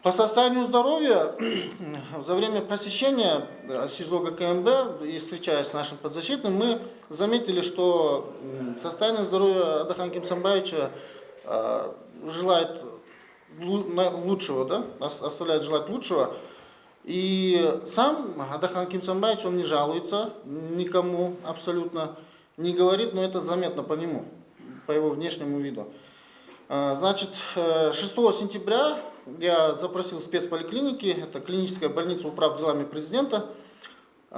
По состоянию здоровья за время посещения СИЗО ГКМБ и встречаясь с нашим подзащитным, мы заметили, что состояние здоровья Адахан Кимсанбаевича желает лучшего, да, оставляет желать лучшего. И сам Адахан Кимсанбаевич, он не жалуется никому абсолютно, не говорит, но это заметно по нему, по его внешнему виду. Значит, 6 сентября я запросил в спецполиклинике, это клиническая больница управ делами президента,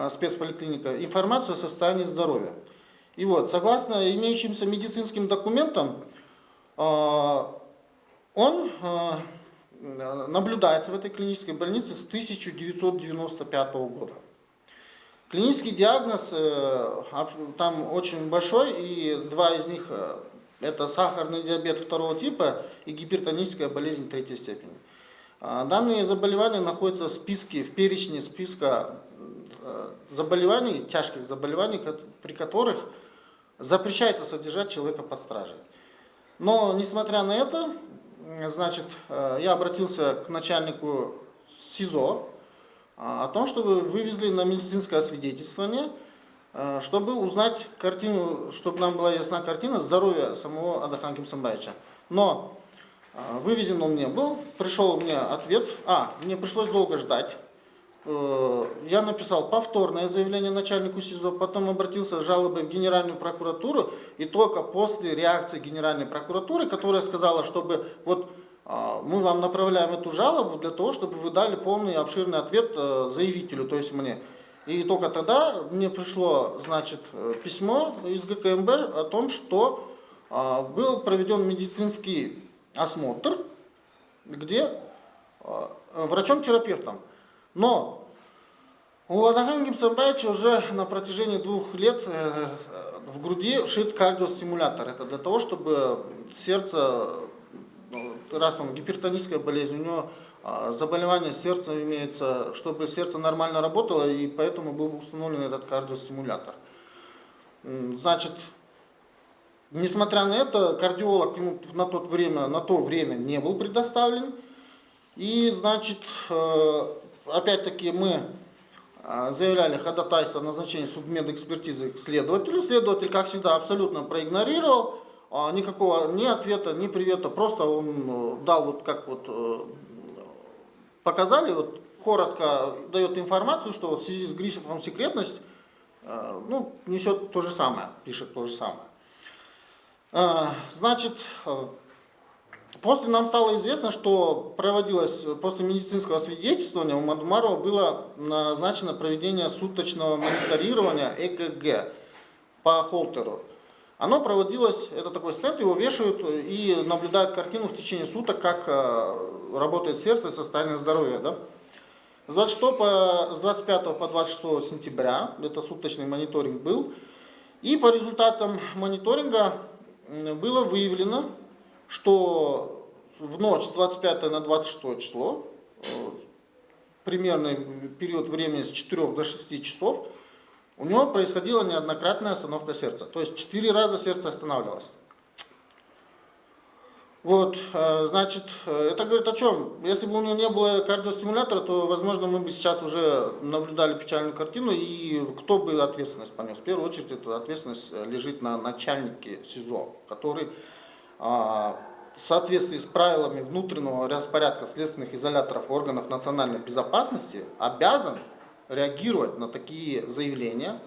спецполиклиника, информацию о состоянии здоровья. И вот, согласно имеющимся медицинским документам, он наблюдается в этой клинической больнице с 1995 года. Клинический диагноз там очень большой, и два из них это сахарный диабет второго типа и гипертоническая болезнь третьей степени. Данные заболевания находятся в списке, в перечне списка заболеваний, тяжких заболеваний, при которых запрещается содержать человека под стражей. Но, несмотря на это, значит, я обратился к начальнику СИЗО о том, чтобы вывезли на медицинское освидетельствование, чтобы узнать картину, чтобы нам была ясна картина здоровья самого Адахана Кимсанбаевича. Но вывезен он не был, пришел мне ответ, мне пришлось долго ждать. Я написал повторное заявление начальнику СИЗО, потом обратился с жалобой в Генеральную прокуратуру, и только после реакции Генеральной прокуратуры, которая сказала, чтобы вот мы вам направляем эту жалобу для того, чтобы вы дали полный обширный ответ заявителю, то есть мне. И только тогда мне пришло, значит, письмо из ГКМБ о том, что был проведен медицинский осмотр, где врачом-терапевтом. Но у Адахана Кимсанбаевича уже на протяжении 2 лет в груди вшит кардиостимулятор. Это для того, чтобы сердце, раз он гипертоническая болезнь, у него заболевание сердца имеется, чтобы сердце нормально работало, и поэтому был установлен этот кардиостимулятор. Значит, несмотря на это, кардиолог ему на то время не был предоставлен. И, значит, опять-таки мы заявляли ходатайство о назначении судмедэкспертизы к следователю. Следователь, как всегда, абсолютно проигнорировал. Никакого ни ответа, ни привета. Просто он дал, вот как вот показали, вот коротко дает информацию, что в связи с грифом секретность, несет то же самое, пишет то же самое. Значит, после нам стало известно, что проводилось после медицинского освидетельствования у Мадумарова было назначено проведение суточного мониторирования ЭКГ по холтеру. Оно проводилось, это такой стенд, его вешают и наблюдают картину в течение суток, как работает сердце и состояние здоровья. Да? С 25 по 26 сентября это суточный мониторинг был. И по результатам мониторинга было выявлено, что в ночь с 25 на 26 число, примерный период времени с 4 до 6 часов, у него происходила неоднократная остановка сердца. То есть 4 раза сердце останавливалось. Вот, значит, это говорит о чем? Если бы у него не было кардиостимулятора, то, возможно, мы бы сейчас уже наблюдали печальную картину, и кто бы ответственность понес? В первую очередь, эта ответственность лежит на начальнике СИЗО, который в соответствии с правилами внутреннего распорядка следственных изоляторов органов национальной безопасности обязан реагировать на такие заявления,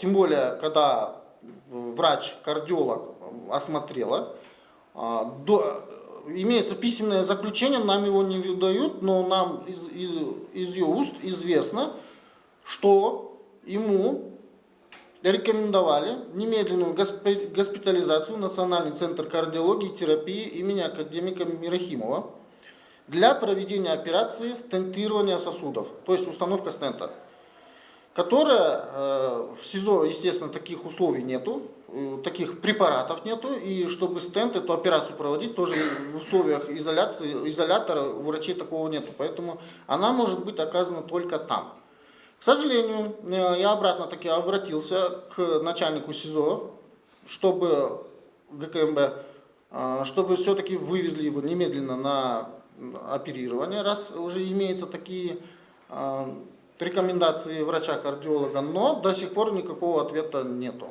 тем более, когда врач-кардиолог осмотрела, имеется письменное заключение, нам его не выдают, но нам из ее уст известно, что ему рекомендовали немедленную госпитализацию в Национальный центр кардиологии и терапии имени академика Мирахимова для проведения операции стентирования сосудов, то есть установка стента, которая в СИЗО, естественно, таких условий нету, таких препаратов нету, и чтобы стент, эту операцию проводить, тоже в условиях изолятора у врачей такого нету, поэтому она может быть оказана только там. К сожалению, я обратно-таки обратился к начальнику СИЗО, чтобы ГКМБ, чтобы все-таки вывезли его немедленно на оперирование, раз уже имеются такие рекомендации врача-кардиолога, но до сих пор никакого ответа нету.